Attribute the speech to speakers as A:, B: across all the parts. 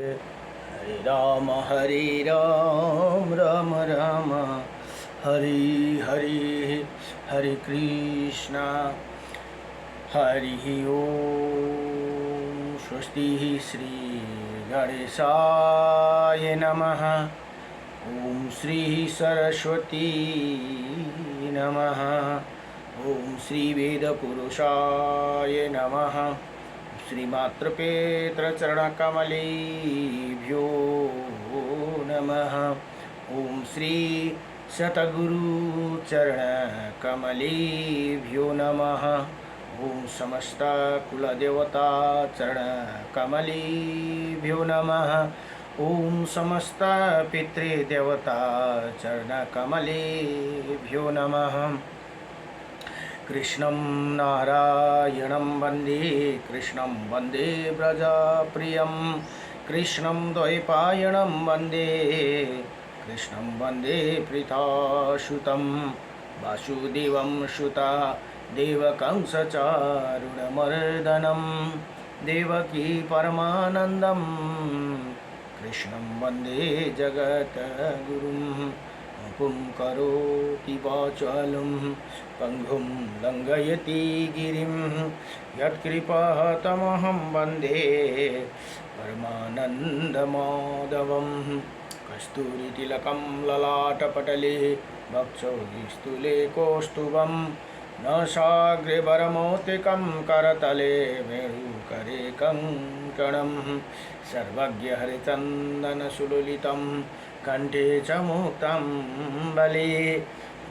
A: हरे राम राम राम हरि हरि हरे कृष्णा हरि ओम स्वस्ति श्री गणेशाय नमः। ओम श्री सरस्वती नमः। ओम श्री वेदपुरुषाय नमः। श्रीमातृपेत्रचरणकमलेभ्यो नमः। ओम श्री शतगुरुचरणकमलेभ्यो नमः। ओम समस्त कुलदेवता चरणकमलेभ्यो नमः। ओम समस्त पितृदेवता चरणकमलेभ्यो नमः। कृष्णं नारायणं वन्दे कृष्णं वन्दे व्रजप्रियं कृष्णं द्वैपायनं वन्दे कृष्णं वन्दे प्रीतासुतं वासुदेवं सुता देवकंसचारुणमर्दनं देवकी परमानन्दं कृष्णं वन्दे जगद्गुरुं मुकुं करोति वाचालं पंगुं लंघयति गिरिं यत्कृपातमहं वन्दे परमानन्दमाधवं। कस्तूरितिलकं ललाटपटले वक्षोस्थूले कौस्तुभं नासाग्रे करतले वेणुकरे कङ्कणं सर्वज्ञ हरिचन्दनसुललितं कंठे च मुक्तं बले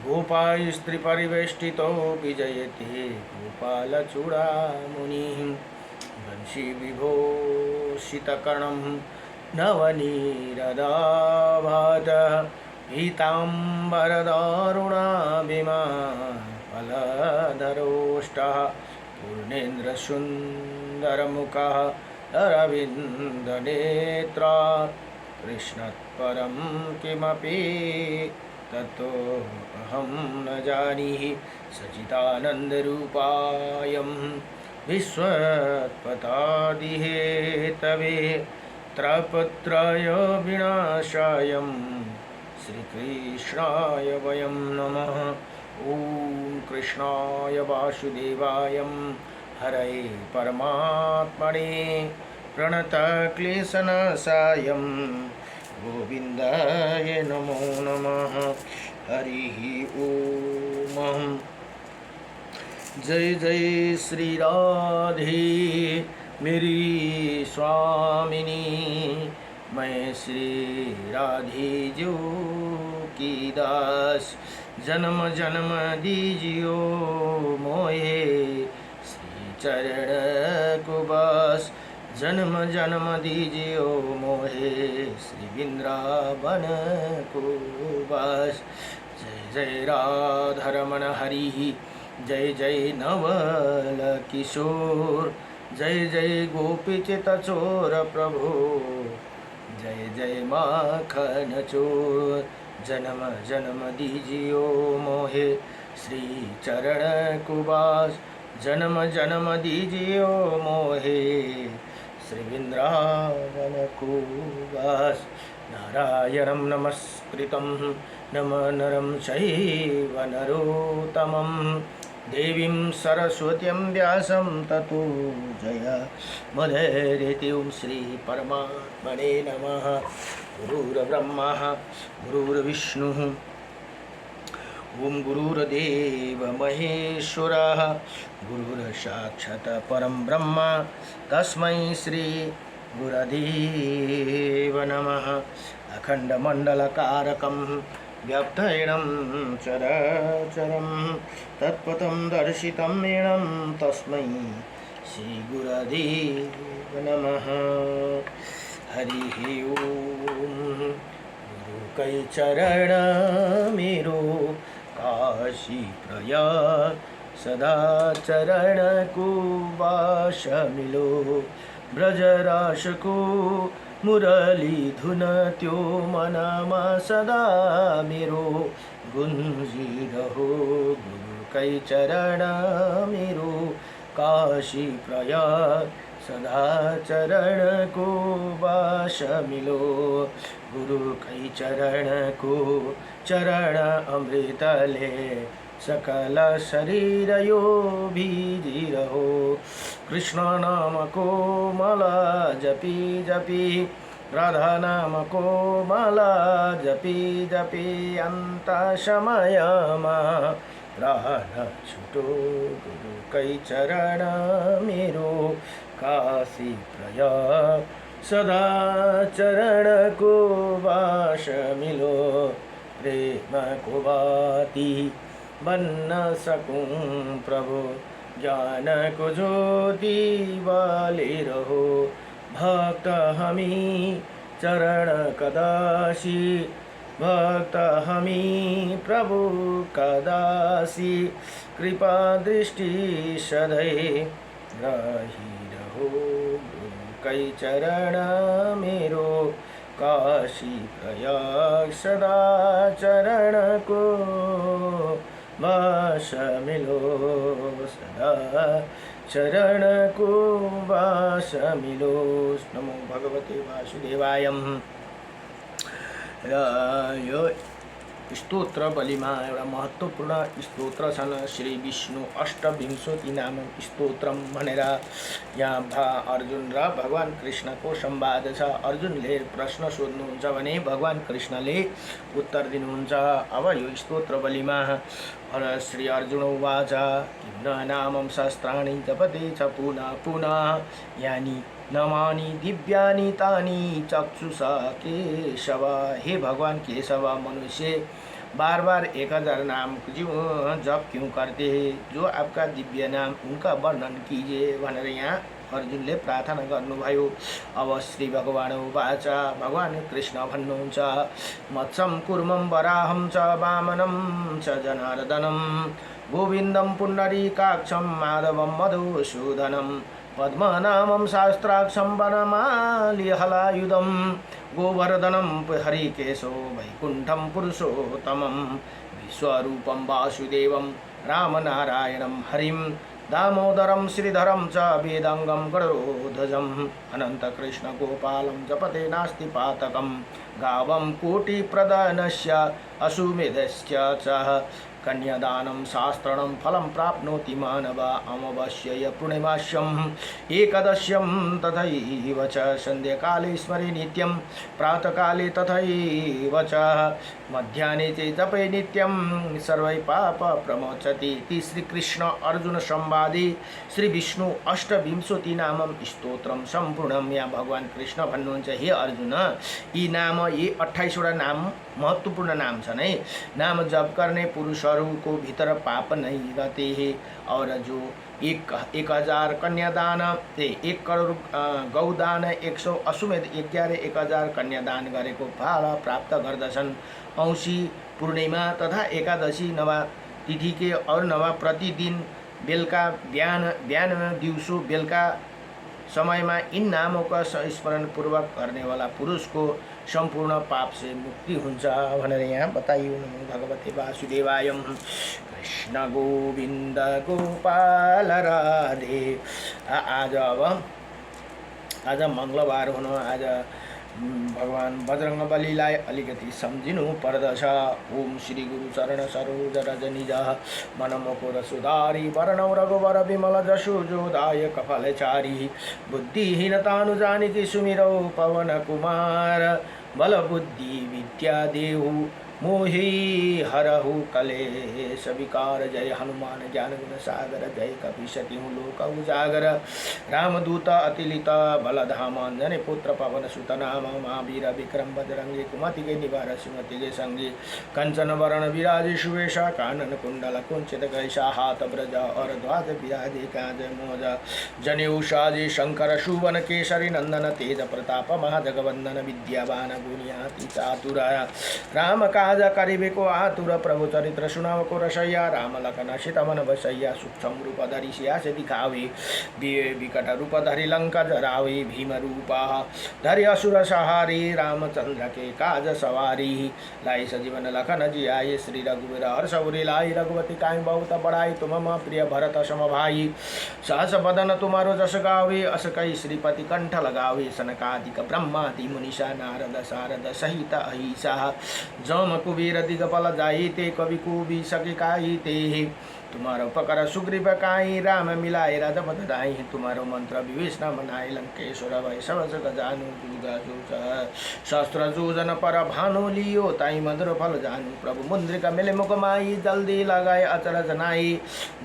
A: गोपालस्त्रीपरिवेष्टितो विजयते गोपालचूडामुनिः वंशीविभूषितकर्णं नवनीरदाभात पीताम्बरदारुणाभिमाफलधरोष्टः पूर्णेन्द्रसुन्दरमुखः अरविन्दनेत्रा कृष्णात्परं किमपि ततो अहं न जानीहि सच्चिदानन्दरूपायं विश्वोत्पत्यादिहेतवे त्रयपत्रय विनाशायं श्रीकृष्णाय वयं नमः। ॐ कृष्णाय वासुदेवाय हरये परमात्मने प्रणतक्लेशनाशायं गोविन्दाय नमो नमः। हरिः ओम। जय जय श्री राधे मेरी स्वामिनी, मैं श्री राधे जो की दास। जन्म जन्म दीजियो मोहे श्री चरण को बस। जन्म जन्म दीजियो मोहे श्री वृंदावन को बस। जय जय राधारमण हरि, जय जय नवल किशोर, जय जय गोपीचित चोर प्रभु, जय जय माखन चोर। जन्म जन्म दीजियो मोहे श्री चरण कुबास। जन्म जन्म दीजियो मोहे श्री वृंदावन को वास। नारायणं नमस्कृतं नरं चैव नरोत्तमं देवीं सरस्वतीं व्यासं ततो जयमुदीरयेत्। ओं श्री परमात्मने नमः। गुरुर्ब्रह्मा गुरुर्विष्णुः ओं गुरुर्देव महेश्वरः गुरुर्साक्षात् परं ब्रह्म तस्मै श्री गुरुदेव नमः। अखण्डमण्डलकारकं व्याप्तेनं चराचरं तत्पथं दर्शितं येनं तस्मै श्री गुरुदेव नमः। हरिः ओम। गुरु कै चरण मेरो काशी प्रयाग, सदा चरण को वास मिलो। ब्रजरास को मुरली धुन त्यो मनमा सदा मेरो गुंजी रहो। गुरु कै चरण मेरो काशी प्रयाग, सदा चरण को वास मिलो। गुरु कई चरण को चरण अमृत ले, सकल शरीर यो भीजी रहो। कृष्ण नाम को माला जपी जपी, राधा नाम को माला जपी जपी, अंत समय प्राण छुटो। गुरु कई चरण मेरो काशी प्रयाग, सदा चरण को वास मिलो। प्रेम को बाती बन न सकूं प्रभु, ज्ञान को ज्योति वाले रहो। भक्त हमी चरण कदासी, भक्त हमी प्रभु कदासी, कृपा दृष्टि सदैव रही रहो। गुरु कई चरण मेरो काशी प्रयाग, सदा चरण को वास मिलो। सदा चरण को वास मिलो। नमो भगवते वासुदेवाय। यो स्तोत्र बलिमा एउटा महत्त्वपूर्ण स्तोत्र छन्। श्री विष्णु अष्टविंशति नाम स्तोत्रम भनेर यहाँ अर्जुन र भगवान कृष्णको संवाद छ। अर्जुनले प्रश्न सोध्नुहुन्छ भने भगवान कृष्णले उत्तर दिनुहुन्छ। अब यो स्तोत्र बलिमा श्री अर्जुन उवाच, किं नामं शस्त्राणि जपते च पुनः पुनः, यानि नामानि दिव्यानि तानि चक्षुषा केशव। हे भगवान केशव, मनुष्य बार बार 1000 नाम जप क्यों करते हैं? जो आपका दिव्य नाम उनका वर्णन कीजिए भनेर यहाँ अर्जुनले प्रार्थना गर्नुभयो। अब श्री भगवान उवाच, भगवान कृष्ण भन्नुहुन्छ, मत्सम कुर्मं वराहं च वामनं च जनार्दनं, गोविन्दं पुण्डरीकाक्षं माधवं मधुसूदनं, पद्मनामं शास्त्राक्षं वनमालिहलायुधं, गोवर्धनं हरिकेशो वैकुण्ठं पुरुषोत्तमं, विश्वरूपं वासुदेवं रामनारायणं हरिं, दामोदरं श्रीधरं च वेदांगं गरुडध्वजं, अनन्तकृष्ण गोपालं जपते नास्ति पातकं, गावं कोटिप्रदानस्य अश्वमेधस्य च, कन्यादानं शास्त्रणं फलं प्राप्नोति मानव, अमावास्यया पूर्णिमास्यम् एकादश्यं तथैव च, सन्ध्याकाले स्मरे नित्यं प्रातःकाले तथैव च, मध्याह्ने च जपे नित्यं सर्वै पाप प्रमोचति। इति श्री कृष्ण अर्जुन संवादे श्री विष्णु अष्टविंशति नामम स्तोत्रम सम्पूर्णम। यहाँ भगवान कृष्ण भन्नुहुन्छ, हे अर्जुन, यी नाम ये 28 वटा नाम महत्वपूर्ण नाम छन् है। नाम जप गर्ने पुरुषहरूको भित्र पाप नहीं रहते हैं। और जो 1000 कन्यादान, 1 करोड गौदान, 100 अश्वमेध 1000 कन्यादान गरेको फल प्राप्त गर्दछन्। औँसी पूर्णिमा तथा एकादशी नवा तिथि के और नवा प्रतिदिन बेलुका बिहान दिउँसो बेलुका समयमा इन नामों का स्मरण पूर्वक करने वाला पुरुष को संपूर्ण पाप से मुक्ति हुन्छ भनेर यहाँ बताइयो। नमो भगवते वासुदेवाय। कृष्ण गोविन्द गोपाल राधे। आज मङ्गलबार हुनु, आज भगवान बजरङ्गबलीलाई अलिकति सम्झिनु पर्दछ। ओम श्री गुरु चरण सरोज रज निज मनमुकुर सुधारी, वरणौ रघुवर विमल जसु जोदायक फलचारी, बुद्धिहीनतानुजानिति सुमिरौ पवन कुमार, बल बुद्धि विद्या देहु मोहि हरहु कलेश विकार। जय हनुमान ज्ञान गुण सागर, जय कपीशति लोक उजागर, रामदूत अतिलित बलधाम, अंजनी पुत्र पवन सुत नाम, महावीर विक्रम बजरंगी, कुमति के निवार सुमति के संगी, कंचन वरण विराज सुवेशा, कानन कुंडल कुंचित कैसा, हाथ ब्रज और ध्वज विराजे काज मोज, जनेऊ साजे शंकर सुवन केसरी नंदन, तेज प्रताप महाजगवंदन, विद्यावान गुनियाति चातुर राम काज करिबे को आतुर प्रभु चरित्र सुनाव को रसैया राम लखन सीता मन बसैया सूक्ष्म रूप धरि सिया से दिखावे विकट रूप धरि लंका जरावे भीम रूप धरि असुर सहारी रामचंद्र के काज सवारी लाई सजीवन लखन जी आये श्री रघुवीर हर्ष उरी लाई रघुवती काई बहुत बड़ाई तुम मम प्रिय भरत सम भाई सहस बदन तुम्हारो जस गावे अस कई श्रीपति कंठ लगावे सनकादिक ब्रह्मादि मुनिषा नारद सारद सहित अहिषा जम कुबेर दिगपल जाई ते कवि कुबि सके काई ते तुम्हारो पकर सुग्रीव काई राम मिलाए राजपद दाई तुम्हारो मंत्र विभीषण मनाए लंकेश्वर भय सब जग जानु दुर्गा जो शस्त्र जोजन पर भानु लियो ताई मधुर फल जानु प्रभु मुद्रिका मिले मुख माई जल्दी लगाए अचरज नाई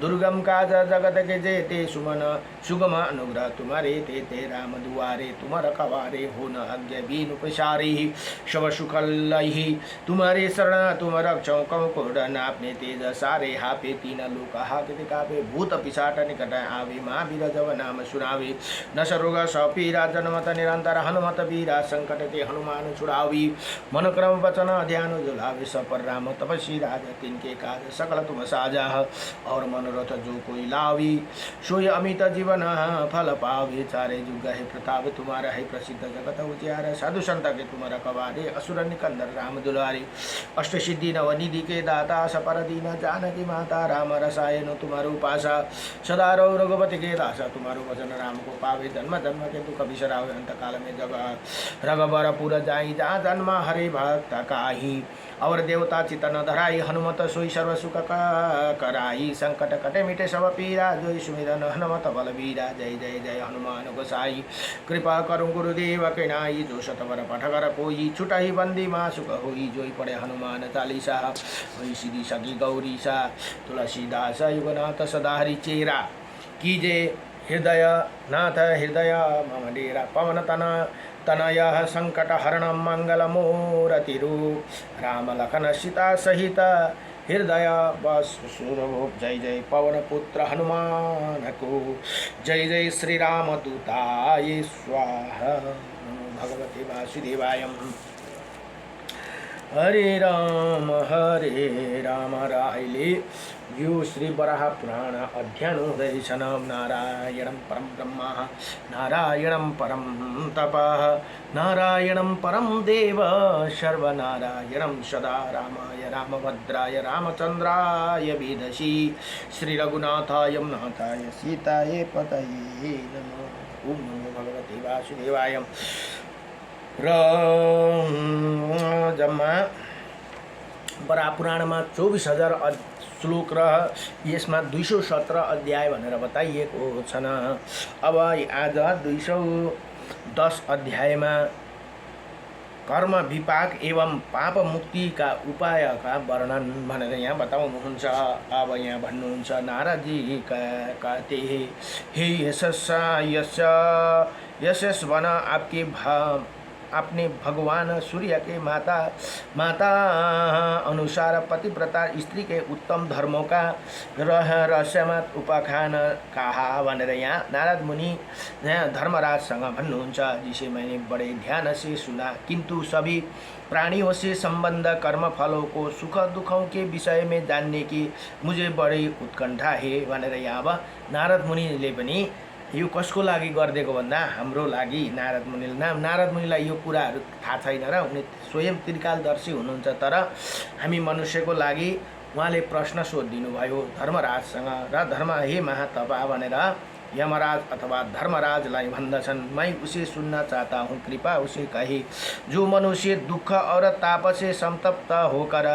A: दुर्गम काज जगत के जेते सुमन सुगम अनुग्रह तुम्हारे ते राम दुआरे तुम रखवारे हो न अज्ञ बीन उपसारी शव सुख लही तुम्हारे शरण तुम रक्षो कम कोड नापने तेज सारे हापे तीन लोक हाकित कापे भूत पिशाट निकट आवे महावीर जब नाम सुनावे नश रोग सपीरा जनमत निरंतर हनुमत वीरा संकट ते हनुमान छुड़ावी मन क्रम वचन ध्यान जुलावे सपर राम तपस्वी राज तिनके काज सकल तुम साजा और मनोरथ जो कोई लावी सोय अमित जीवन फल पावे चारे जुग है प्रताप तुम्हारा है प्रसिद्ध जगत उजियार साधु संत के तुम्हारा कवारे असुर निकंदर राम दुलारी अष्ट सिद्धि नवनिधि के दाता सपर दीन जानकी माता राम रसायन तुम्हारो पासा सदा रहो रघुपति के दासा तुम्हारो वचन राम को पावे जन्म जन्म के दुख बिसरावे अंत काल में जग रघुबर पुर जाई जहाँ जन्म हरे भक्त काही और देवता चितन धराई हनुमत सोई सर्व सुख कराई संकट कटे मिटे सब पीरा जोई सुमिरन हनुमत बलबीरा जय जय जय हनुमान गोसाई कृपा करूं गुरुदेव के नाई जो शतवर पठकर कोई छुटाई बंदी माँ सुख होई जोई पड़े हनुमान चालीसा होई सीधी सगी गौरी सा तुलसीदास युगनाथ सदा हरि चेरा कीजे हृदय नाथ हृदय मम डेरा पवन तनय संकट हरण मंगल मूरतिरु राम लखन सीता सहित हृदय बस सुरभूप जय जय पवन पुत्र हनुमान को जय जय श्री राम दूताय स्वाहा भगवते वासुदेवाय हरे राम राहिले यो श्री वराह पुराण अध्ययन हुँदैछ नारायणं परम ब्रह्म नारायणं परम तपः नारायणं परम देव सर्वनारायणं सदा रामाय रामभद्राय रामचंद्राय वेदसी श्री रघुनाथाय नाथाय सीताय पतये नमः। ओम नमो भगवते वासुदेवाय। जम्मा वराह पुराणमा 24,000 श्लोक र यसमा 217 अध्याय भनेर बताइएको छन्। अब आज 210 अध्यायमा कर्म विपाक एवं पाप मुक्तिका उपायका वर्णन भनेर यहाँ बताउनुहुन्छ। अब यहाँ भन्नुहुन्छ नारदजी कहते हे यशस वन अपने भगवान सूर्य के माता अनुसार पतिव्रता स्त्री के उत्तम धर्मों का रहस्यमत उपाख्यान कहा भनेर यहाँ नारद मुनि धर्मराजसँग भन्नुहुन्छ। जिसे मैंने बड़े ध्यान से सुना किंतु सभी प्राणियों से संबंध कर्म फलों को सुख दुखों के विषय में जानने की मुझे बड़ी उत्कंठा है भनेर यहाँ अब नारद मुनिले पनि यो कसको लागि गरिदिएको भन्दा हाम्रो लागि नारद मुनिलाई यो कुराहरू थाहा छैन र उनी स्वयं त्रिकालदर्शी हुनुहुन्छ। तर हामी मनुष्यको लागि उहाँले प्रश्न सोधिदिनु भयो धर्मराजसँग र धर्म हे महातपा भनेर यमराज अथवा धर्मराजलाई भन्दछन्। मैं उसे सुनना चाहता हूँ, कृपा उसे कहे जो मनुष्य दुख और ताप से संतप्त होकर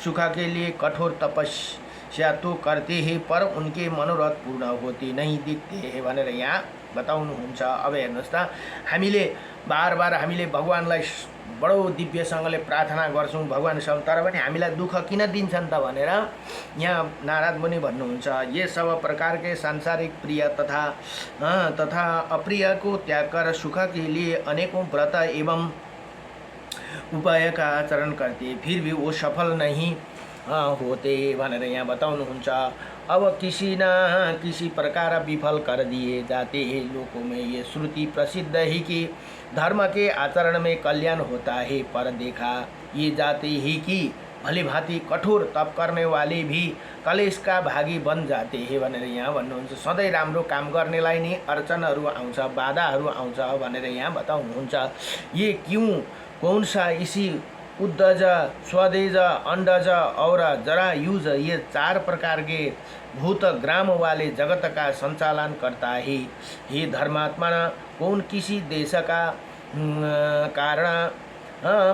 A: सुख के लिए कठोर तपस्या तो करते हैं पर उनके मनोरथ पूर्ण होते नहीं दिखते हैं भनेर यहाँ बताउनुहुन्छ। अब हेर्नुहोस् त हामीले बार बार हामीले भगवानलाई बडो दिव्यसँगले प्रार्थना गर्छौँ भगवानसँग, तर पनि हामीलाई दुःख किन दिन्छन् त भनेर यहाँ नारद मुनि भन्नुहुन्छ। ये सब प्रकार के सांसारिक प्रिय तथा अप्रिय को त्याग कर सुख के लिए अनेकों व्रत एवं उपाय का आचरण करते फिर भी वो सफल नहीं होते भनेर यहाँ बताउनुहुन्छ। अब किसी न किसी प्रकार विफल कर दिए जाते हैं लोगों में ये श्रुति प्रसिद्ध है कि धर्म के आचरण में कल्याण होता है, पर देखा ये जाते ही कि भली भांति कठोर तप करने वाले भी कलेश का भागी बन जाते हैं भनेर यहाँ भन्नुहुन्छ। सधैँ राम्रो काम गर्नेलाई नि अडचनहरू आउँछ, बाधाहरू आउँछ भनेर यहाँ बताउनुहुन्छ। ये क्यों, कौन सा, इसी, उद्दज, स्वदेज, अंडज और जरायुज, ये 4 प्रकार के भूत ग्राम वाले जगत का संचालन करता है। हे धर्मात्मा, कौन किसी देश का कारण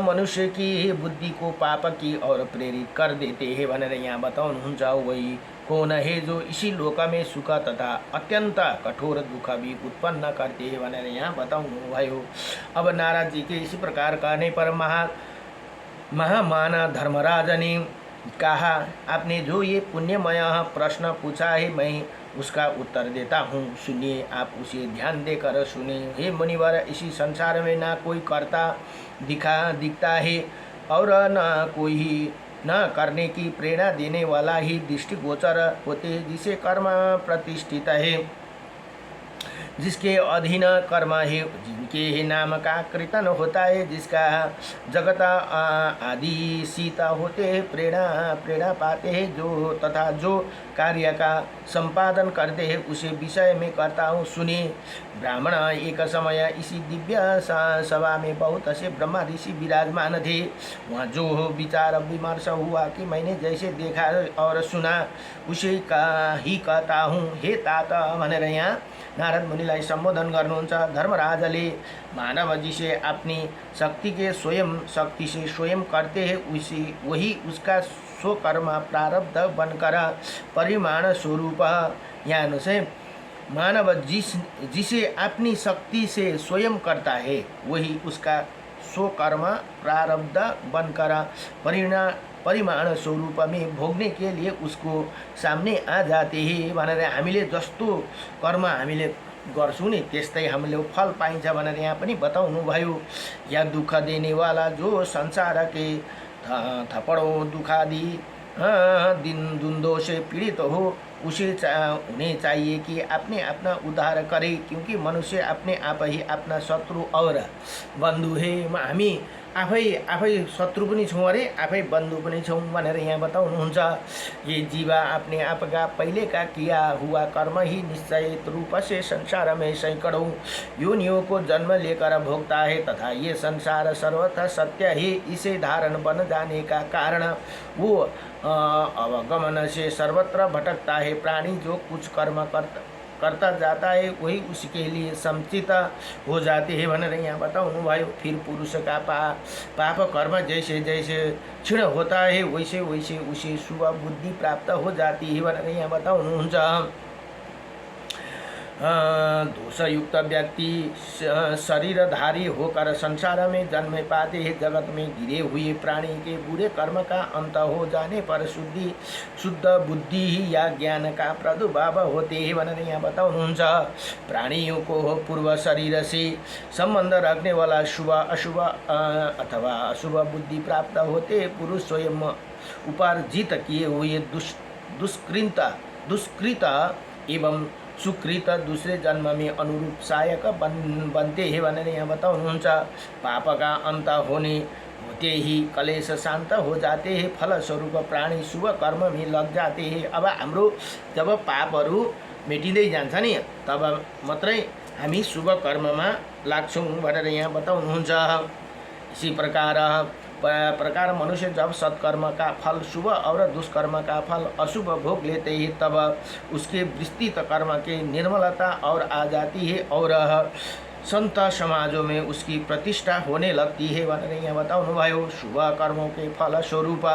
A: मनुष्य की बुद्धि को पाप की ओर प्रेरित कर देते हैं भनेर यहाँ बताउनुहुन्छ। वही कौन है जो इसी लोक में सुख तथा अत्यंत कठोर दुख भी उत्पन्न करते हैं भनेर यहाँ बताउनु भयो। अब नारद जी के इसी प्रकार कहने पर महामान धर्मराज ने कहा, आपने जो ये पुण्यमय प्रश्न पूछा है मैं उसका उत्तर देता हूँ, सुनिए, आप उसे ध्यान देकर सुने। हे मुनिवर, इसी संसार में ना कोई कर्ता दिखता है और न कोई न करने की प्रेरणा देने वाला ही दृष्टिगोचर होते, जिसे कर्म प्रतिष्ठित है, जिसके अधीन कर्म है, जिनके ही नाम का कीर्तन होता है, जिसका जगत आदि सीता होते हैं, प्रेरणा पाते हैं, जो तथा जो कार्य का संपादन करते हैं उसे विषय में करता हूँ, सुनिए। ब्राह्मण, एक समय इसी दिव्य सभा में बहुत से ब्रह्मा ऋषि विराजमान थे। वहाँ जो विचार विमर्श हुआ कि मैंने जैसे देखा और सुना उसे ही कहता हूँ। हे तात भनेर यहाँ नारद मुनिलाई सम्बोधन गर्नुहुन्छ। धर्मराजले मानव जिसे अपनी शक्ति से स्वयं करते हैं वही उसका स्वकर्म प्रारब्ध बनकर परिमाण स्वरूप, यानी से मानव जिसे अपनी शक्ति से स्वयं करता है वही उसका स्वकर्म प्रारब्ध बनकर परिमाण स्वरूप में भोग्ने के लिए उसको सामने आ जाते हैं भनेर हामीले जस्तो कर्म हामीले गर्छौं नि त्यस्तै हामीले फल पाइन्छ भनेर यहाँ पनि बताउनु भयो। या दुख देने वाला जो संसार के थपड़ों दुखादि दिन द्वंद्वों से पीड़ित हो उसे उन्हें चाहिए कि अपने अपना उद्धार करे, क्योंकि मनुष्य अपने आप ही अपना शत्रु और बन्धु है। हामी आफै शत्रु पनि छौँ अरे आफै बन्धु पनि छौँ भनेर यहाँ बताउनुहुन्छ। ये जीवा अपने आप का पहले का किया हुआ कर्म ही निश्चयित रूप से संसार में सैकड़ों योनियों को जन्म लेकर भोगता है तथा ये संसार सर्वथा सत्य है। इसे धारण बन जाने का कारण वो अवगमन से सर्वत्र भटकता है। प्राणी जो कुछ कर्म करता जाता है वही उसके लिए समुचित हो जाते हैं भनेर यहाँ बताउनु भयो। फिर पुरुष का पाप कर्म जैसे जैसे क्षीण होता है वैसे वैसे उसे शुभ बुद्धि प्राप्त हो जाती है भनेर यहाँ बताउनुहुन्छ। दोषयुक्त व्यक्ति शरीरधारी होकर संसार में जन्म पाते हैं। जगत में गिरे हुए प्राणी के बुरे कर्म का अंत हो जाने पर शुद्ध बुद्धि या ज्ञान का प्रादुर्भाव होते हैं भनेर यहाँ बताउनुहुन्छ। प्राणियों को पूर्व शरीर से संबंध रखने वाला शुभ अशुभ अथवा अशुभ बुद्धि प्राप्त होते। पुरुष स्वयं उपार्जित किए हुए दुष्कृत एवं सुकृत दूसरे जन्म में अनुरूप सहायक बनते हैं भनेर यहाँ बताउनुहुन्छ। पाप का अंत होते ही कलेश शांत हो जाते हैं। फलस्वरूप प्राणी शुभ कर्म में लग जाते हैं। अब हाम्रो जब पापहरू मेटिँदै जान्छ नि तब मात्रै हामी शुभ कर्ममा लाग्छौँ भनेर यहाँ बताउनुहुन्छ। इसी प्रकार मनुष्य जब सत्कर्म का फल शुभ और दुष्कर्म का फल अशुभ भोग लेते हैं तब उसके विस्तृत कर्म के निर्मलता और आ जाती है और संत समाजों में उसकी प्रतिष्ठा होने लगती है भनेर यहाँ बताउनु भयो। शुभ कर्मों के फल स्वरूप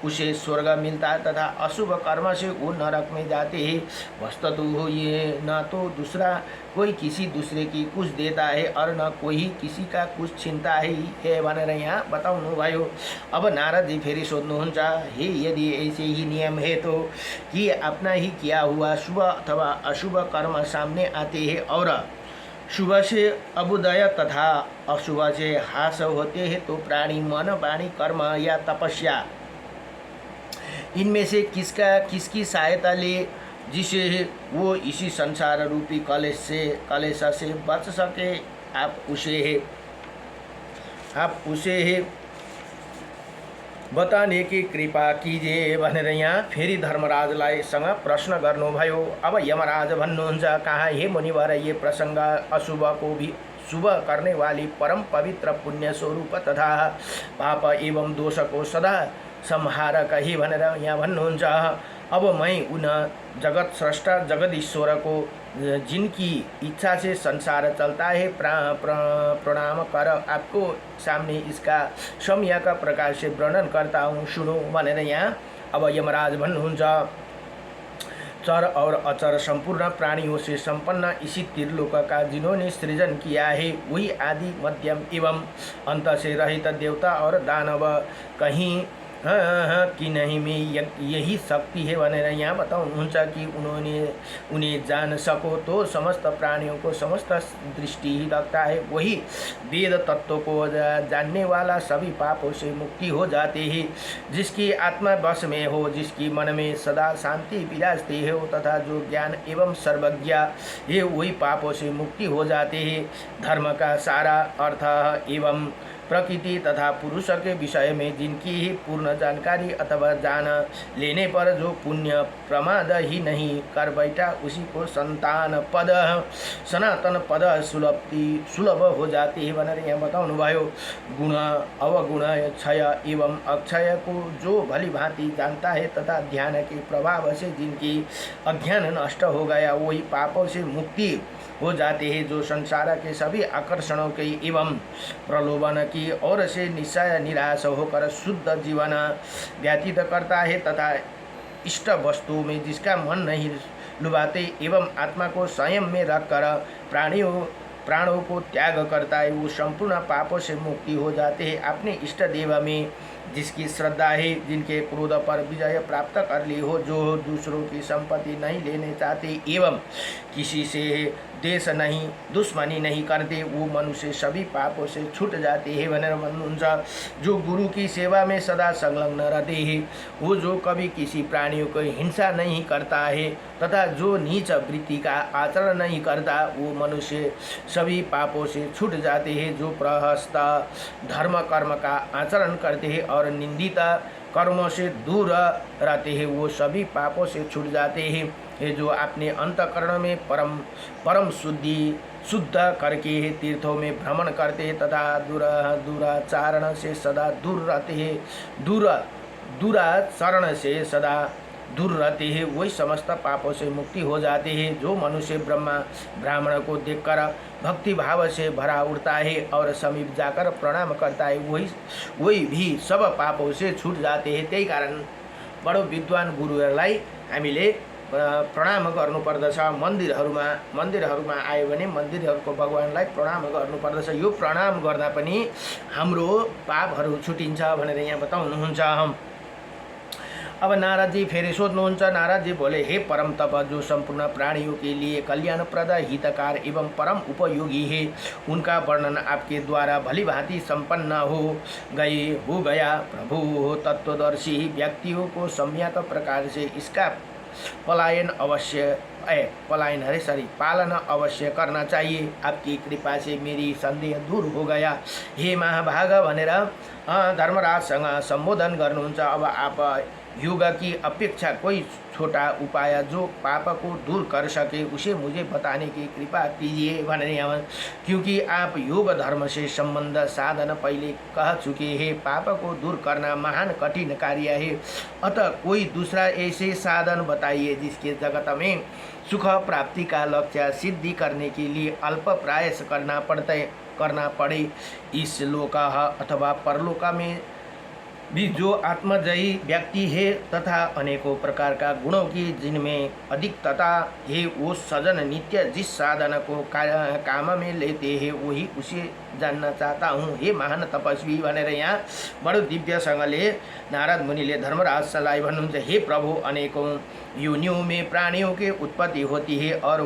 A: उसे स्वर्ग मिलता है तथा अशुभ कर्म से वो नरक में जाते हैं। वस्तुतः ये न तो दूसरा कोई किसी दूसरे की कुछ देता है और न कोई किसी का कुछ छीनता है भनेर यहाँ बताउनु भयो। अब नारद जी फेरि सोध्नुहुन्छ, हे यदि ऐसे ही नियम है तो कि अपना ही किया हुआ शुभ अथवा अशुभ कर्म सामने आते हैं और शुभ से अभ्युदय तथा अशुभ से ह्रास होते हैं तो प्राणी मन वाणी कर्म या तपस्या इनमें से किसकी सहायता ले जिसे वो इसी संसार रूपी कलेश से बच सके। आप उसे बताने की कृपा कीजिए भनेर यहाँ फेरि धर्मराजलाई सँग प्रश्न गर्नुभयो। अब यमराज भन्नुहुन्छ, कहाँ हे मुनिवर, ये प्रसंग अशुभ को भी शुभ करने वाली परम पवित्र पुण्य स्वरूप तथा पाप एवं दोष को सदा संहारक ही भनेर यहाँ भन्नुहुन्छ। अब मैं उन जगत स्रष्टा जगदीश्वर को जिनकी इच्छा से संसार चलता है प्रणाम कर आपको सामने इसका सम्यक प्रकार से वर्णन करता हूँ, सुनो भनेर यहाँ अब यमराज भन्नुहुन्छ। चर और अचर संपूर्ण प्राणियों से संपन्न इसी त्रिलोक का जिन्होंने सृजन किया है, वही आदि मध्यम एवं अंत से रहित देवता और दानव कहीं कि नहीं में यही शक्ति है भनेर यहाँ बताउनुहुन्छ कि उन्हें जान सको तो समस्त प्राणियों को समस्त दृष्टि ही रखता है। वही वेद तत्व को जानने वाला सभी पापों से मुक्ति हो जाते हैं। जिसकी आत्मा वश में हो, जिसकी मन में सदा शांति विराजती हो तथा जो ज्ञान एवं सर्वज्ञ है, वही पापों से मुक्ति हो जाते हैं। धर्म का सारा अर्थ एवं प्रकृति तथा पुरुष के विषय में जिनकी ही पूर्ण जानकारी अथवा जान लेने पर जो पुण्य प्रमाद ही नहीं कर बैठा, उसी को सनातन पद सुलभ हो जाती है भनेर यहाँ बताउनु भयो। गुण अवगुण क्षय एवं अक्षय को जो भली भांति जानता है तथा ध्यान के प्रभाव से जिनकी अज्ञान नष्ट हो गया, वही पापों से मुक्ति हो जाते हैं। जो संसार के सभी आकर्षणों के एवं प्रलोभन की ओर से निश्चय निराश होकर शुद्ध जीवन व्यतीत करता है तथा इष्ट वस्तु में जिसका मन नहीं लुभाते एवं आत्मा को संयम में रखकर प्राणों को त्याग करता है, वो संपूर्ण पापों से मुक्ति हो जाते हैं। अपने इष्ट देव में जिसकी श्रद्धा है, जिनके क्रोध पर विजय प्राप्त कर ली हो, जो दूसरों की संपत्ति नहीं लेने चाहते एवं किसी से देश नहीं दुश्मनी नहीं करते, वो मनुष्य सभी पापों से छूट जाते हैं भनेर भन्नुहुन्छ। जो गुरु की सेवा में सदा संलग्न रहते हैं, वो जो कभी किसी प्राणियों को हिंसा नहीं करता है तथा जो नीच वृत्ति का आचरण नहीं करता, वो मनुष्य सभी पापों से छूट जाते हैं। जो प्रहस्त धर्म कर्म का आचरण करते हैं और निंदित कर्मों से दूर रहते हैं, वो सभी पापों से छूट जाते हैं। ये जो अपने अंतकरण में परम शुद्ध करके तीर्थों में भ्रमण करते हैं तथा दुराचारण से सदा दूर रहते हैं, दुराचरण से सदा दूर रहते हैं, वही समस्त पापों से मुक्ति हो जाते हैं। जो मनुष्य ब्राह्मण को देखकर भक्ति भाव से भरा उठता है और समीप जाकर प्रणाम करता है, वही भी सब पापों से छूट जाते हैं। त्यही कारण बडो विद्वान गुरुहरूलाई हामीले प्रणाम गर्नुपर्दछ। मन्दिरहरूमा आयो भने मन्दिरहरूको भगवानलाई प्रणाम गर्नुपर्दछ। यो प्रणाम गर्दा पनि हाम्रो पापहरू छुटिन्छ भनेर यहाँ बताउनुहुन्छ। अब नारद जी फेरि सोध्नुहुन्छ। नारद जी बोले, हे परम तप, जो संपूर्ण प्राणियों के लिए कल्याणप्रद हितकार एवं परम उपयोगी है, उनका वर्णन आपके द्वारा भली भांति संपन्न हो गया। प्रभु तत्वदर्शी व्यक्तियों को सम्यक प्रकार से इसका पालन अवश्य करना चाहिए। आपकी कृपा से मेरी संदेह दूर हो गया। हे महाभाग भनेर धर्मराजसँग सम्बोधन गर्नुहुन्छ। अब आप योग की अपेक्षा कोई छोटा उपाय जो पाप को दूर कर सके उसे मुझे बताने की कृपा कीजिए भनेर यहाँ, क्योंकि आप योग धर्म से संबंध साधन पहले कह चुके हैं। पाप को दूर करना महान कठिन कार्य है, अतः कोई दूसरा ऐसे साधन बताइए जिसके जगत में सुख प्राप्ति का लक्ष्य सिद्धि करने के लिए अल्प प्रयास करना पड़े। इस लोक अथवा परलोक में भी जो आत्मजयी व्यक्ति है तथा अनेकों प्रकार का गुणों की जिनमें अधिकता है, वो सजन नित्य जिस साधन को काम में लेते हैं वही उसे जानना चाहता हूँ। हे महान तपस्वी भनेर यहाँ बडो दिव्यसँगले नारद मुनिले धर्मराजलाई भन्नुहुन्छ। हे प्रभु, अनेकों योनियों में प्राणियों की उत्पत्ति होती है और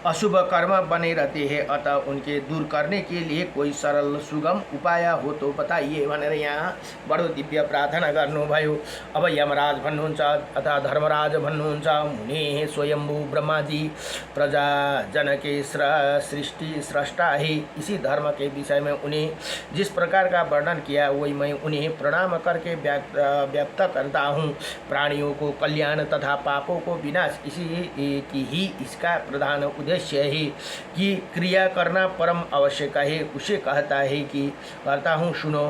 A: अशुभ कर्म बने रहते हैं, अतः उनके दूर करने के लिए कोई सरल सुगम उपाय हो तो बताइए भनेर यहाँ बडो दिव्य प्रार्थना गर्नुभयो। अब यमराज भन्नुहुन्छ अथवा धर्मराज भन्नुहुन्छ, मुनि स्वयंभू ब्रह्माजी प्रजा जन के सृष्टि सृष्टा है। इसी धर्म के विषय में उन्हें जिस प्रकार का वर्णन किया वही मैं उन्हें प्रणाम करके व्यक्त करता हूँ। प्राणियों को कल्याण तथा पापों को विनाश इसी की ही इसका प्रधान उद्देश्य है कि क्रिया करना परम आवश्यक है। उसे कहता है कि कहता हूँ सुनो,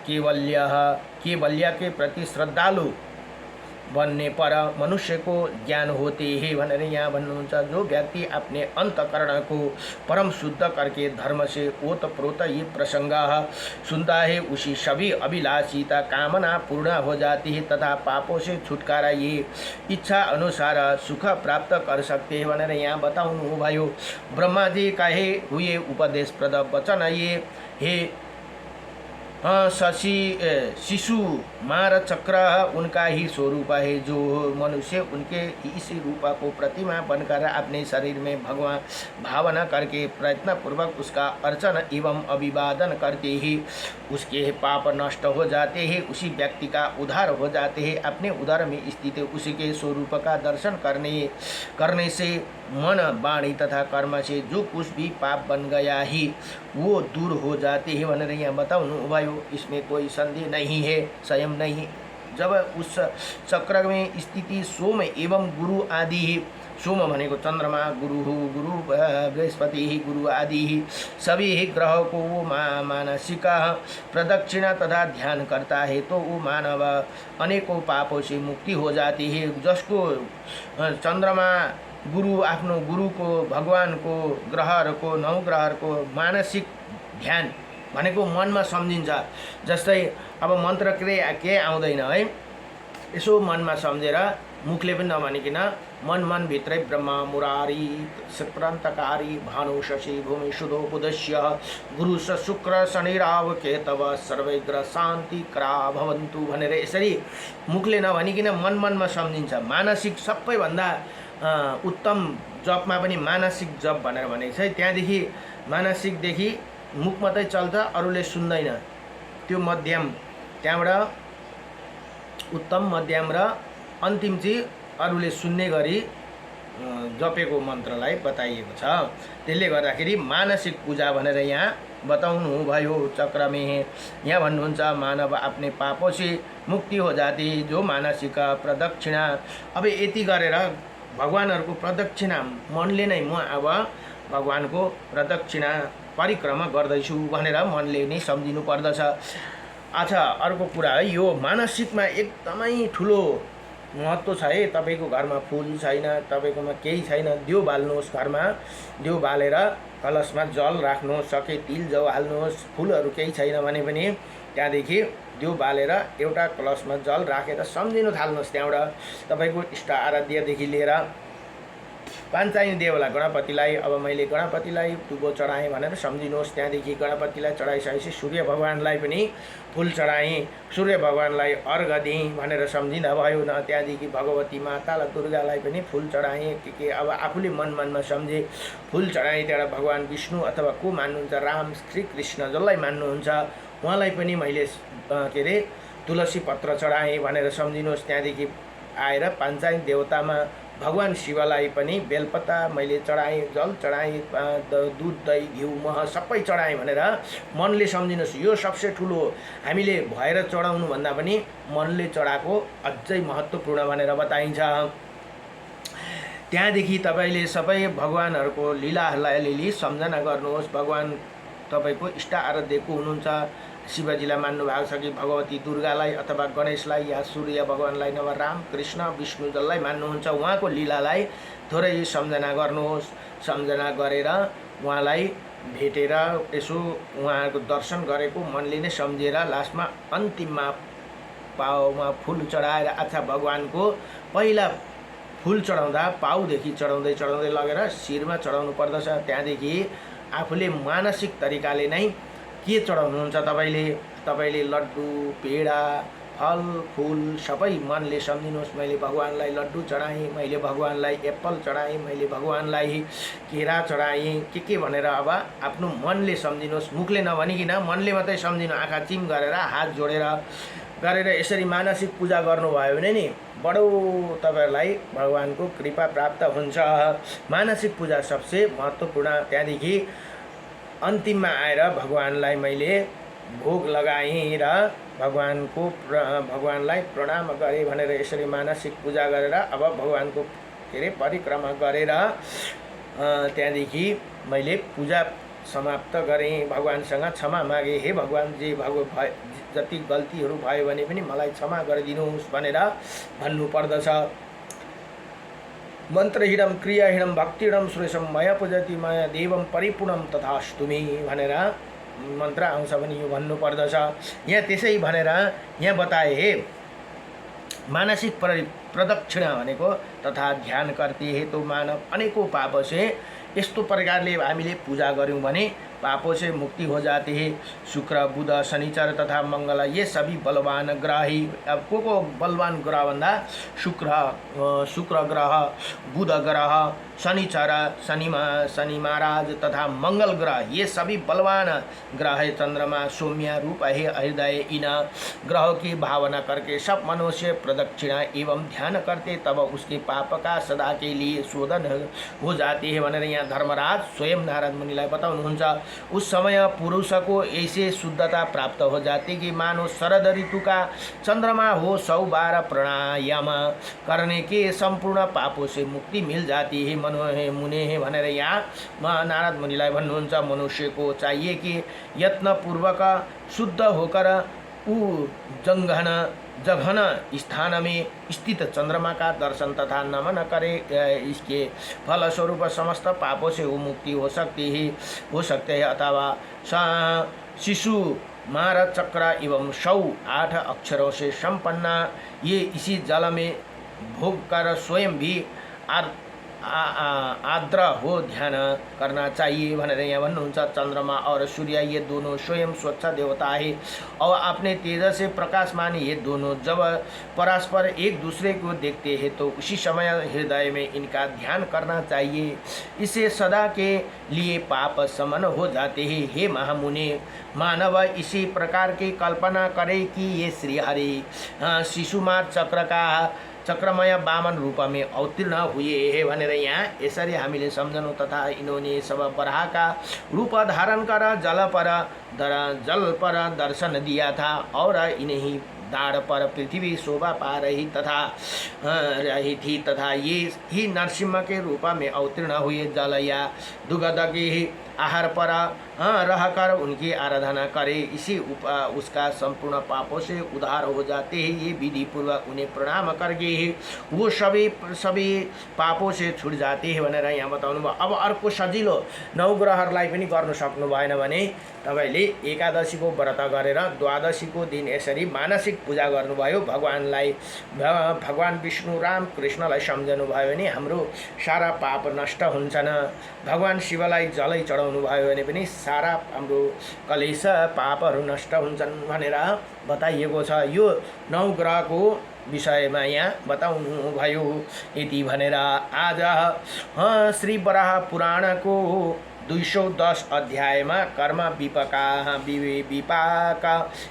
A: केवल्य के प्रति श्रद्धालु बनने पर मनुष्य को ज्ञान होते हैं भनेर यहाँ भन्नुहुन्छ। जो व्यक्ति अपने अंतकरण को परम शुद्ध करके धर्म से ओतप्रोत ये प्रसंग सुनता है, उसी सभी अभिलाषिता कामना पूर्ण हो जाती है तथा पापों से छुटकारा ये इच्छा अनुसार सुख प्राप्त कर सकते हैं भनेर यहाँ बताउनु भयो। ब्रह्मा जी कहे हुए उपदेशप्रद वचन ये हे शिशु मार चक्र उनका ही स्वरूप है। जो मनुष्य उनके इस रूप को प्रतिमा बनकर अपने शरीर में भगवान भावना करके प्रयत्न पूर्वक उसका अर्चन एवं अभिवादन करते ही उसके पाप नष्ट हो जाते हैं, उसी व्यक्ति का उद्धार हो जाते हैं। अपने उदर में स्थित उसके स्वरूप का दर्शन करने से मन वाणी तथा कर्म से जो कुछ भी पाप बन गया ही वो दूर हो जाते हैं भनेर यहाँ बताउनु भयो। इसमें कोई संदेह नहीं है। स्वयं नहीं, जब उस चक्र में स्थिति सोम एवं गुरु आदि ही, सोम भनेको चंद्रमा, गुरु गुरु बृहस्पति ही, गुरु आदि ही सभी ही ग्रहों को वो मानसिक प्रदक्षिणा तथा ध्यान करता है तो वो मानव अनेकों पापों से मुक्ति हो जाती है। जसको चंद्रमा गुरु आफ्नो गुरुको भगवानको ग्रहहरूको नौ ग्रहहरूको मानसिक ध्यान भनेको मनमा सम्झिन्छ। जस्तै अब मन्त्र क्रिया के आउँदैन है, यसो मनमा सम्झेर मुखले पनि नभनिकन मन भित्रै ब्रह्म मुरारी सप्रान्तकारी भानु शशि भूमि सुधो बुधस्य गुरु शुक्र शनि राव केतव सर्वै ग्रह शान्ति करा भवन्तु भनेर यसरी मुखले नभनिकन मनमा सम्झिन्छ। मानसिक सबैभन्दा उत्तम जपमा पनि मानसिक जप भनेर भनेको छ। त्यहाँदेखि मानसिकदेखि मुख मात्रै चल्छ, अरूले सुन्दैन। त्यो मध्यम, त्यहाँबाट उत्तम मध्यम र अन्तिम चाहिँ अरूले सुन्ने गरी जपेको मन्त्रलाई बताइएको छ। त्यसले गर्दाखेरि मानसिक पूजा भनेर यहाँ बताउनु भयो। चक्र में यहाँ भन्नुहुन्छ मानव अपने पापों से मुक्ति हो जाती जो मानसिक प्रदक्षिणा। अब यति गरेर भगवानहरूको प्रदक्षिणा मनले नै म अब भगवानको प्रदक्षिणा परिक्रमा गर्दैछु भनेर मनले नै सम्झिनु पर्दछ। अच्छा, अर्को कुरा है, यो मानसिकमा एकदमै ठुलो महत्त्व छ है। तपाईको घरमा फुल छैन, तपाईकोमा केही छैन, दियो बाल्नुहोस्। घरमा दियो बालेर कलशमा जल राख्नुहोस्, सके तिल जौ हाल्नुहोस्। फुलहरू केही छैन भने पनि त्यहाँदेखि दियो बालेर एउटा कलशमा जल राखेर सम्झिनु थाल्नुहोस्। त्यहाँबाट तपाईको इष्ट आराध्यदेखि लिएर पाञ्चायनी देवला गणपतिलाई अब मैले गणपतिलाई दुबो चढाएँ भनेर सम्झिनुहोस्। त्यहाँदेखि गणपतिलाई चढाइसकेपछि सूर्य भगवानलाई पनि फुल चढाएँ, सूर्य भगवानलाई अर्घ दिएँ भनेर सम्झिँदा भयो न। त्यहाँदेखि भगवती मातालाई दुर्गालाई पनि फुल चढाएँ के अब आफूले मनमा सम्झे फुल चढाएँ। त्यहाँबाट भगवान विष्णु अथवा को मान्नुहुन्छ, राम श्री कृष्ण जसलाई मान्नुहुन्छ उहाँलाई पनि मैले के अरे तुलसी पत्र चढाएँ भनेर सम्झिनुहोस्। त्यहाँदेखि आएर पाञ्चायन देवतामा भगवान शिवलाई पनि बेलपत्ता मैले चढाएँ, जल चढाएँ, दुध दही घिउ मह सबै चढाएँ भनेर मनले सम्झिनुहोस्। यो सबसे ठुलो हामीले भएर चढाउनु भन्दा पनि मनले चढाएको अझै महत्त्वपूर्ण भनेर बताइन्छ। त्यहाँदेखि तपाईले सबै भगवानहरूको लीलाहरूलाई अलिअलि सम्झना गर्नुहोस्। भगवान तपाईको इष्ट आराध्य को हुनुहुन्छ, शिवजीलाई मान्नु भएको छ कि भगवती दुर्गालाई अथवा गणेशलाई या सूर्य भगवानलाई नभए राम कृष्ण विष्णु जसलाई मान्नुहुन्छ उहाँको लीलालाई थोरै सम्झना गर्नुहोस्। सम्झना गरेर उहाँलाई भेटेर यसो उहाँको दर्शन गरेको मनले नै सम्झेर लास्टमा अन्तिममा पाउमा फुल चढाएर, अच्छा भगवानको पहिला फुल चढाउँदा पाउदेखि चढाउँदै चढाउँदै लगेर शिरमा चढाउनु पर्दछ। त्यहाँदेखि आफूले मानसिक तरिकाले नै के चढाउनुहुन्छ, तपाईले लड्डु पेडा फल फूल सबै मनले सम्झिनुहोस्। मैले भगवानलाई लड्डु चढाएँ, मैले भगवानलाई एप्पल चढाएँ, मैले भगवानलाई केरा चढाएँ, के भनेर अब आफ्नो मनले सम्झिनुहोस्। मुखले नभनिकन मनले मात्रै सम्झिनु, आँखा चिम गरेर हात जोडेर गरेर यसरी मानसिक पूजा गर्नुभयो भने नि बडो तपाईहरुलाई भगवानको कृपा प्राप्त हुन्छ। मानसिक पूजा सबसे महत्त्वपूर्ण। त्यहाँदेखि अन्तिममा आएर भगवानलाई मैले भोग लगाएँ र भगवानलाई प्रणाम गरेँ भनेर यसरी मानसिक पूजा गरेर अब भगवानको के अरे परिक्रमा गरेर त्यहाँदेखि मैले पूजा समाप्त गरेँ। भगवानसँग क्षमा मागे, हे भगवान जी जति गल्तीहरू भयो भने पनि मलाई क्षमा गरिदिनुहोस् भनेर भन्नुपर्दछ। मन्त्रहीनम क्रियाहीनम भक्तिहीनम सुरेशम मया पूजति मया देवम परिपूर्णम तथास्तु मे भनेर मन्त्र आउँछ भने यो भन्नुपर्दछ। यहाँ त्यसै भनेर यहाँ बताए, हे मानसिक प्रदक्षिणा भनेको तथा ध्यान करते हेतु मानव अनेकों पापों से यस्तो प्रकारले हामीले पूजा गर्यौं भने पापों से मुक्ति हो जाती है। शुक्र बुध शनिचर तथा मंगल ये सभी बलवान ग्रह ही। अब को बलवान ग्रह भन्दा शुक्र ग्रह, बुध ग्रह, शनिचर शनि महाराज तथा मंगल ग्रह ये सभी बलवान ग्रह है। चंद्रमा सौम्य रूप है हृदय। इन ग्रहों की भावना करके सब मनुष्य प्रदक्षिणा एवं ध्यान करते तब उसके पाप का सदा के लिए शोधन हो जाती है भनेर यहाँ धर्मराज स्वयं नारद मुनिलाई बताउनुहुन्छ। उस समय पुरुष को ऐसे शुद्धता प्राप्त हो जाती कि मानो शरद ऋतु का चंद्रमा हो। 100 बार प्राणायाम करने के संपूर्ण पापों से मुक्ति मिल जाती है। मुने भनेर यहाँ नारद मुनिलाई भन्नुहुन्छ। मनुष्य को चाहिए कि यत्न पूर्वक शुद्ध होकर जघन स्थान में स्थित चंद्रमा का दर्शन तथा नमन करे। इसके फलस्वरूप समस्त पापों से वो मुक्ति हो सकते हैं। अथवा शिशु मार चक्र एवं 108 अक्षरों से संपन्न ये इसी जल में भोग कर स्वयं भी आर्द्र हो ध्यान करना चाहिए भनेर यहाँ भन्नुहुन्छ। चंद्रमा और सूर्य ये दोनों स्वयं स्वच्छ देवता है और अपने तेज से प्रकाशमान। ये दोनों जब परस्पर एक दूसरे को देखते हैं तो उसी समय हृदय में इनका ध्यान करना चाहिए। इससे सदा के लिए पाप समन हो जाते हैं। हे महामुनि, मानव इसी प्रकार की कल्पना करे कि ये श्रीहरि शिशुमार चक्रमय वामन रूप में अवतीर्ण हुए है भनेर यहाँ यसरी हामीले सम्झनु। तथा इन्होंने सब बराह का रूप धारण कर जल पर दर्शन दिया था और इन्हीं दाढ़ पर पृथ्वी शोभा पा रही थी तथा ये ही नरसिंह के रूप में अवतीर्ण हुए। जल या दुग्ध के आहार पर रहकर उनकी आराधना करे। इसी उसका संपूर्ण पापों से उद्धार हो जाते हैं। ये विधि पूर्वक उन्हें प्रणाम करके वो सभी पापों से छुट जाते हैं भनेर यहाँ बताउनु भयो। अब अर्को सजिलो नवग्रहहरूलाई पनि गर्न सक्नु भएन भने तपाईले एकादशीको व्रत गरेर द्वादशीको दिन यसरी मानसिक पूजा गर्नुभयो। भगवान विष्णु राम कृष्णलाई सम्झनु भयो भने हाम्रो सारा पाप नष्ट हुन्छन्। भगवान शिवलाई जलै चढाउनु भयो भने पनि सारा हाम्रो कलेश पापहरू नष्ट हुन्छन् भनेर बताइएको छ। यो नवग्रहको विषयमा यहाँ बताउनु भयो। यति भनेर आज श्री वराह पुराणको 210 अध्यायमा कर्म विपाक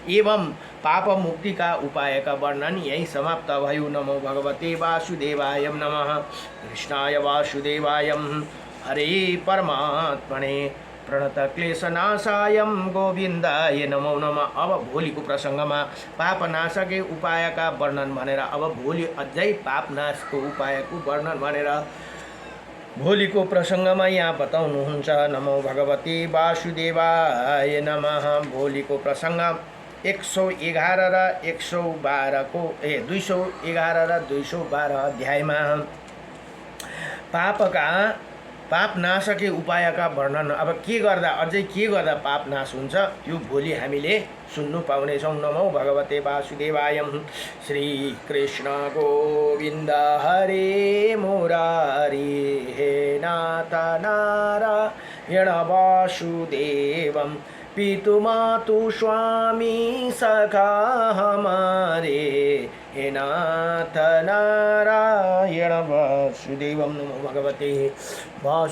A: एवं पाप मुक्ति का उपाय का वर्णन यही समाप्त भयो। नमो भगवते वासुदेवाय नमः। कृष्णाय वासुदेवाय हरे परमात्मने प्रणत क्लेशनाशायम गोविन्दाय नमो नमः। अब भोलिको प्रसङ्गमा पापनाशकै उपायका वर्णन भनेर अब भोलि अझै पापनाशको उपायको वर्णन भनेर भोलिको प्रसङ्गमा यहाँ बताउनुहुन्छ। नमो भगवते वासुदेवाय नमः। भोलिको प्रसङ्ग 111 र 112 को 211 र 212 अध्यायमा पाप नाशकै उपायका वर्णन। अब के गर्दा अझै के गर्दा पाप नाश हुन्छ यो भोलि हामीले सुन्नु पाउनेछौँ। नमो भगवते वासुदेवाय। श्री कृष्ण गोविन्द हरे मुरारी हे नाथ नारायण वासुदेवम पितु मातु स्वामी सखा हमारे, हे नाथ नारायण वासुदेवं नमो भगवते वासुदेवाय।